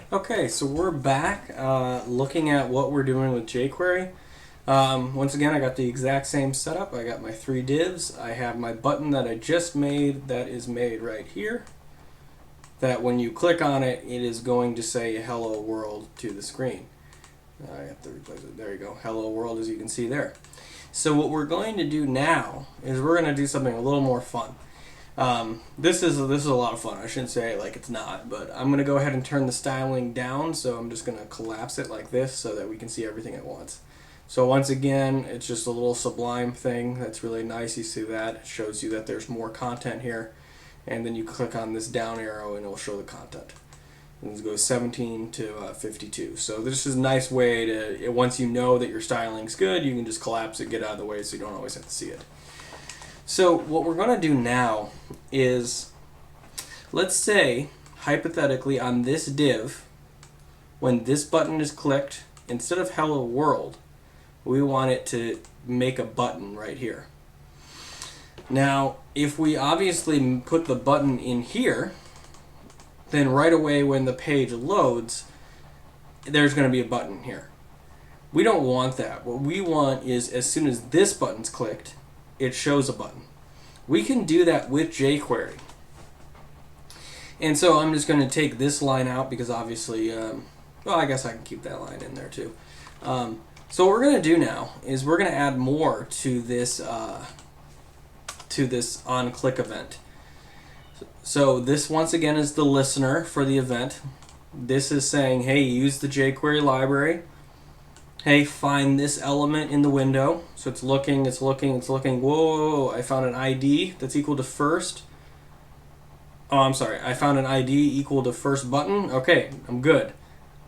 Okay, so we're back looking at what we're doing with jQuery. Once again, I got the exact same setup. I got my three divs. I have my button that I just made that is made right here. That when you click on it, it is going to say hello world to the screen. I have to replace it. There you go. Hello world, as you can see there. So what we're going to do now is we're going to do something a little more fun. This is a lot of fun. I shouldn't say it like it's not, but I'm going to go ahead and turn the styling down, so I'm just going to collapse it like this so that we can see everything at once. So once again, it's just a little Sublime thing that's really nice. You see that? It shows you that there's more content here, and then you click on this down arrow and it'll show the content. And this goes 17 to 52. So this is a nice way to, once you know that your styling's good, you can just collapse it, get out of the way so you don't always have to see it. So what we're going to do now is, let's say, hypothetically, on this div, when this button is clicked, instead of hello world, we want it to make a button right here. Now, if we obviously put the button in here, then right away when the page loads, there's going to be a button here. We don't want that. What we want is, as soon as this button's clicked, it shows a button. We can do that with jQuery. And so I'm just going to take this line out because obviously, well, I guess I can keep that line in there too. So what we're going to do now is we're going to add more to this on-click event. So this once again is the listener for the event. This is saying, hey, use the jQuery library. Hey, find this element in the window. So it's looking, it's looking, it's looking. Whoa, I found an ID that's equal to first. Oh, I'm sorry. I found an ID equal to first button. Okay, I'm good.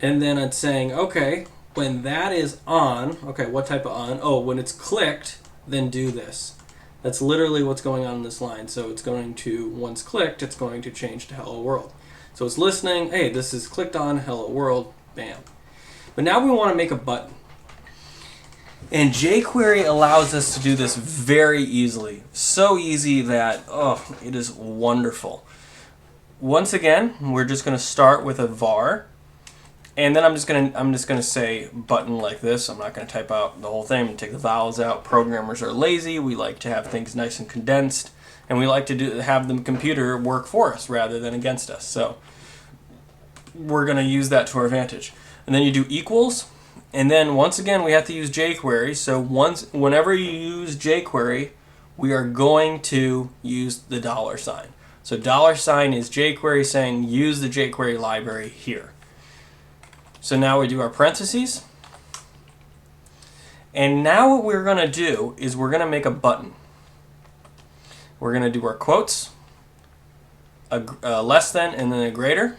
And then it's saying, okay, when that is on, okay, what type of on? Oh, when it's clicked, then do this. That's literally what's going on in this line. So it's going to, once clicked, it's going to change to hello world. So it's listening, hey, this is clicked on, hello world, bam. But now we want to make a button. And jQuery allows us to do this very easily. So easy that, oh, it is wonderful. Once again, we're just going to start with a var. And then I'm just gonna say button like this. I'm not going to type out the whole thing. I'm going to take the vowels out. Programmers are lazy. We like to have things nice and condensed. And we like to have the computer work for us rather than against us. So we're going to use that to our advantage. And then you do equals. And then once again, we have to use jQuery. So whenever you use jQuery, we are going to use the $sign. So $sign is jQuery saying use the jQuery library here. So now we do our parentheses. And now what we're going to do is we're going to make a button. We're going to do our quotes, a less than, and then a greater.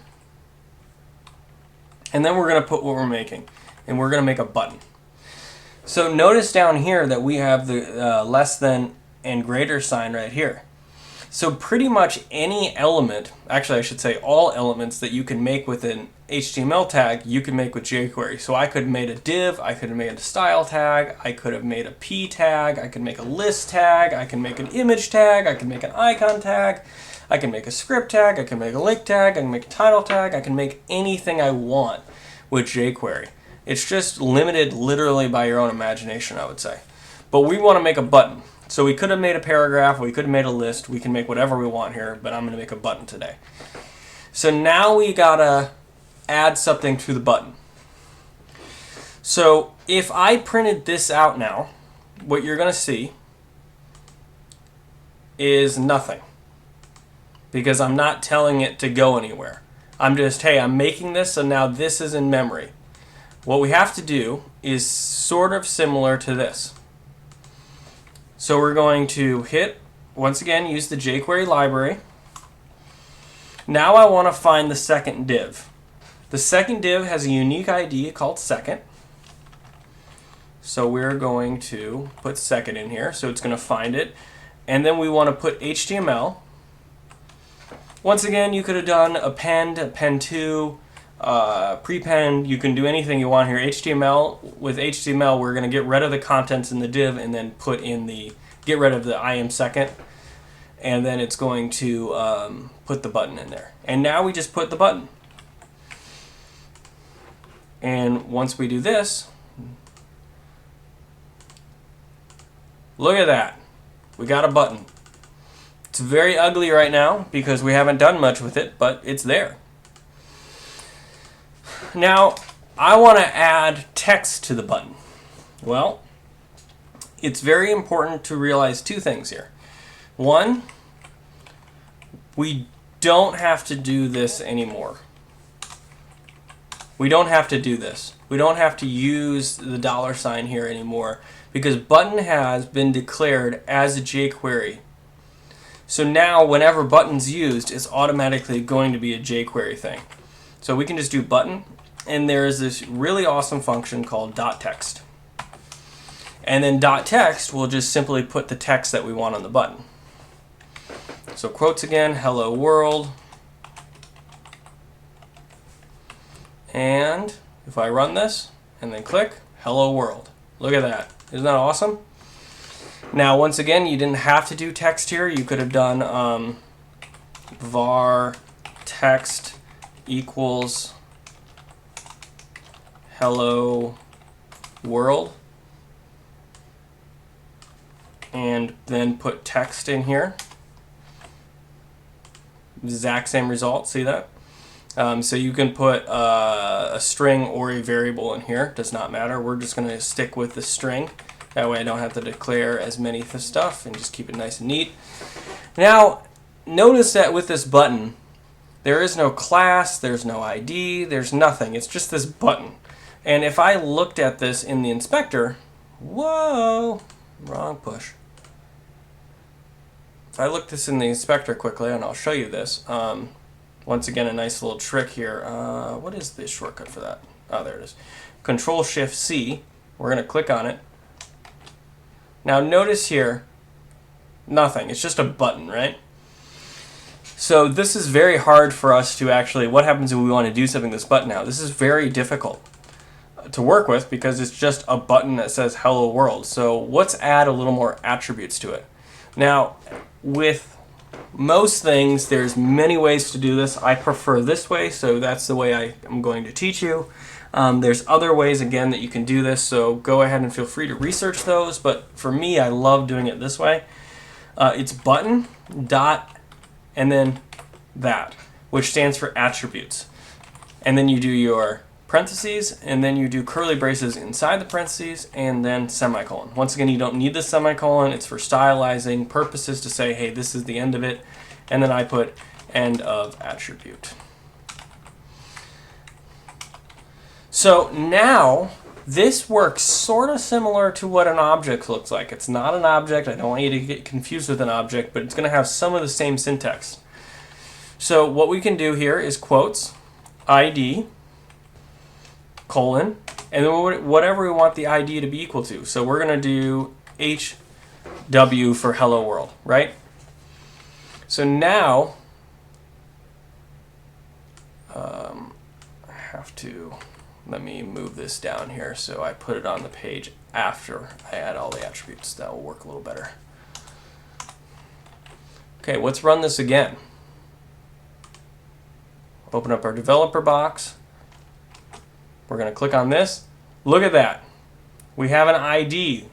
And then we're going to put what we're making. And we're going to make a button. So notice down here that we have the less than and greater sign right here. So pretty much any element, actually I should say all elements that you can make with an HTML tag, you can make with jQuery. So I could have made a div, I could have made a style tag, I could have made a p tag, I could make a list tag, I can make an image tag, I can make an icon tag, I can make a script tag, I can make a link tag, I can make a title tag, I can make anything I want with jQuery. It's just limited literally by your own imagination, I would say. But we want to make a button. So we could have made a paragraph, we could have made a list, we can make whatever we want here, but I'm going to make a button today. So now we got to add something to the button. So if I printed this out now, what you're going to see is nothing. Because I'm not telling it to go anywhere. I'm just, hey, I'm making this, so now this is in memory. What we have to do is sort of similar to this. So we're going to hit, once again, use the jQuery library. Now I want to find the second div. The second div has a unique ID called second. So we're going to put second in here. So it's going to find it. And then we want to put HTML. Once again, you could have done append to, prepend. You can do anything you want here. HTML, with HTML, we're going to get rid of the contents in the div and then put in the, get rid of the I am second. And then it's going to put the button in there. And now we just put the button. And once we do this, look at that. We got a button. It's very ugly right now because we haven't done much with it, but it's there. Now, I want to add text to the button. Well, it's very important to realize two things here. One, we don't have to do this anymore. We don't have to do this. We don't have to use the $ here anymore because button has been declared as a jQuery. So now whenever button's used, it's automatically going to be a jQuery thing. So we can just do button, and there's this really awesome function called .text. And then .text will just simply put the text that we want on the button. So quotes again, hello world. And if I run this and then click, hello world. Look at that. Isn't that awesome? Now, once again, you didn't have to do text here. You could have done var text equals hello world and then put text in here. Exact same result. See that? So you can put a string or a variable in here. Does not matter. We're just going to stick with the string. That way I don't have to declare as many stuff and just keep it nice and neat. Now, notice that with this button, there is no class, there's no ID, there's nothing. It's just this button. And if I looked at this in the inspector, whoa, wrong push. If I look this in the inspector quickly, and I'll show you this, once again, a nice little trick here. What is the shortcut for that? Oh, there it is. Control-Shift-C. We're going to click on it. Now notice here, nothing. It's just a button, right? So this is very hard for us to actually, what happens if we want to do something with this button now? This is very difficult to work with because it's just a button that says hello world. So let's add a little more attributes to it. Now, with most things, there's many ways to do this. I prefer this way, so that's the way I am going to teach you. There's other ways, again, that you can do this, so go ahead and feel free to research those, but for me, I love doing it this way. It's button, dot, and then that, which stands for attributes. And then you do your parentheses, and then you do curly braces inside the parentheses, and then semicolon. Once again, you don't need the semicolon. It's for stylizing purposes to say, hey, this is the end of it. And then I put end of attribute. So now, this works sort of similar to what an object looks like. It's not an object. I don't want you to get confused with an object, but it's going to have some of the same syntax. So what we can do here is quotes, ID, colon, and then whatever we want the ID to be equal to. So we're going to do HW for hello world, right? So now, I have to, let me move this down here so I put it on the page after I add all the attributes. That will work a little better. Okay, let's run this again. Open up our developer box. We're going to click on this. Look at that. We have an ID.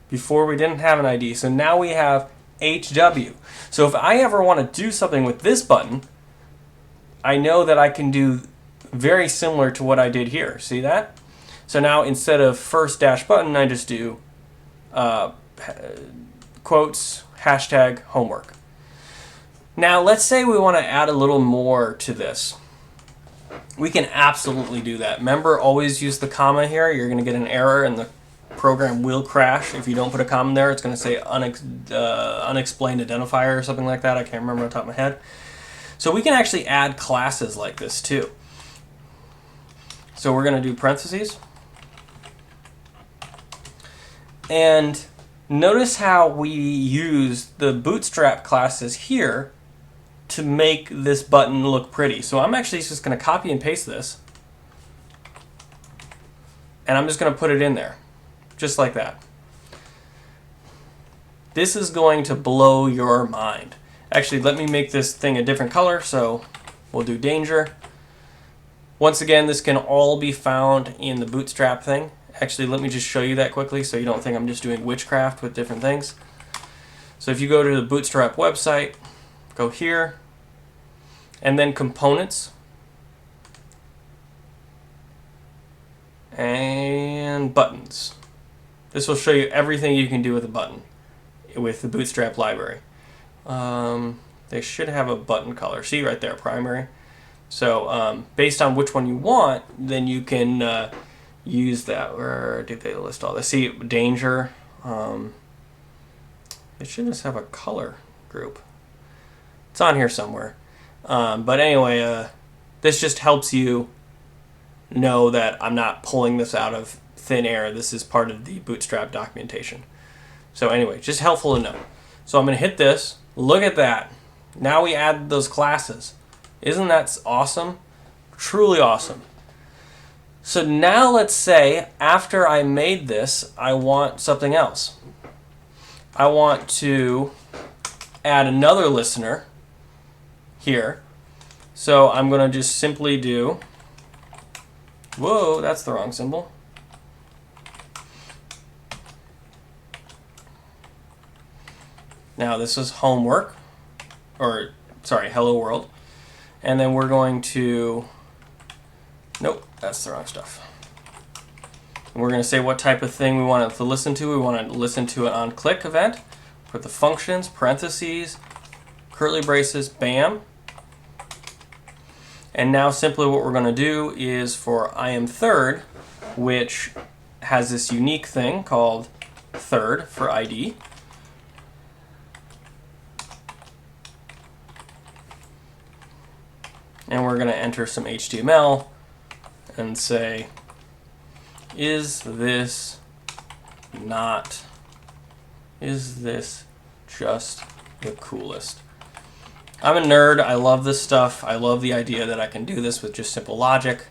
Before we didn't have an ID. So now we have HW. So if I ever want to do something with this button, I know that I can do very similar to what I did here. See that? So now instead of first dash button, I just do quotes, hashtag homework. Now let's say we want to add a little more to this. We can absolutely do that. Remember, always use the comma here. You're going to get an error and the program will crash. If you don't put a comma there, it's going to say unexplained identifier or something like that. I can't remember on top of my head. So we can actually add classes like this too. So we're going to do parentheses. And notice how we use the bootstrap classes here to make this button look pretty. So I'm actually just going to copy and paste this. And I'm just going to put it in there. Just like that. This is going to blow your mind. Actually, let me make this thing a different color. So we'll do danger. Once again, this can all be found in the Bootstrap thing. Actually, let me just show you that quickly so you don't think I'm just doing witchcraft with different things. So if you go to the Bootstrap website, go here, and then Components, and Buttons. This will show you everything you can do with a button with the Bootstrap library. They should have a button color. See right there, primary. So based on which one you want, then you can use that. Where do they list all this? See, danger. They should just have a color group. It's on here somewhere. But anyway, this just helps you know that I'm not pulling this out of thin air. This is part of the Bootstrap documentation. So anyway, just helpful to know. So I'm going to hit this. Look at that. Now we add those classes. Isn't that awesome? Truly awesome. So now let's say after I made this, I want something else. I want to add another listener here. So I'm going to just simply do, whoa, that's the wrong symbol. Now this is homework, or sorry, hello world. And then we're going to, nope, that's the wrong stuff. And we're going to say what type of thing we want it to listen to. We want to listen to an on-click event. Put the functions, parentheses, curly braces, bam. And now simply what we're going to do is for I am third, which has this unique thing called third for ID. And we're going to enter some HTML and say, is this just the coolest? I'm a nerd. I love this stuff. I love the idea that I can do this with just simple logic.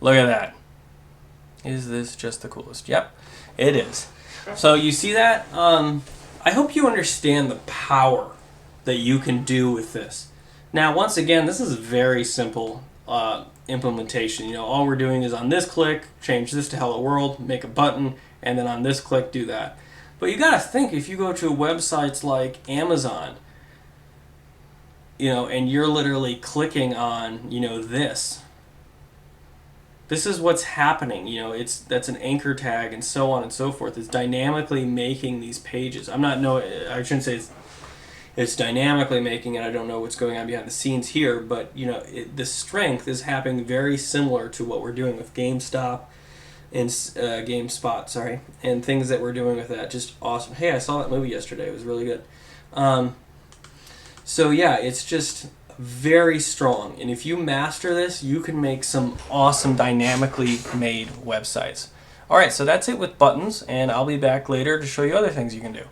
Look at that. Is this just the coolest? Yep, it is. So you see that? I hope you understand the power that you can do with this. Now, once again, this is a very simple implementation. You know, all we're doing is on this click, change this to hello world, make a button, and then on this click, do that. But you got to think, if you go to websites like Amazon, you know, and you're literally clicking on, you know, this is what's happening. You know, that's an anchor tag and so on and so forth. It's dynamically making these pages. I shouldn't say it's dynamically making it. I don't know what's going on behind the scenes here, but you know, the strength is happening very similar to what we're doing with GameSpot, and things that we're doing with that. Just awesome. Hey, I saw that movie yesterday. It was really good. So yeah, it's just very strong. And if you master this, you can make some awesome dynamically made websites. All right, so that's it with buttons, and I'll be back later to show you other things you can do.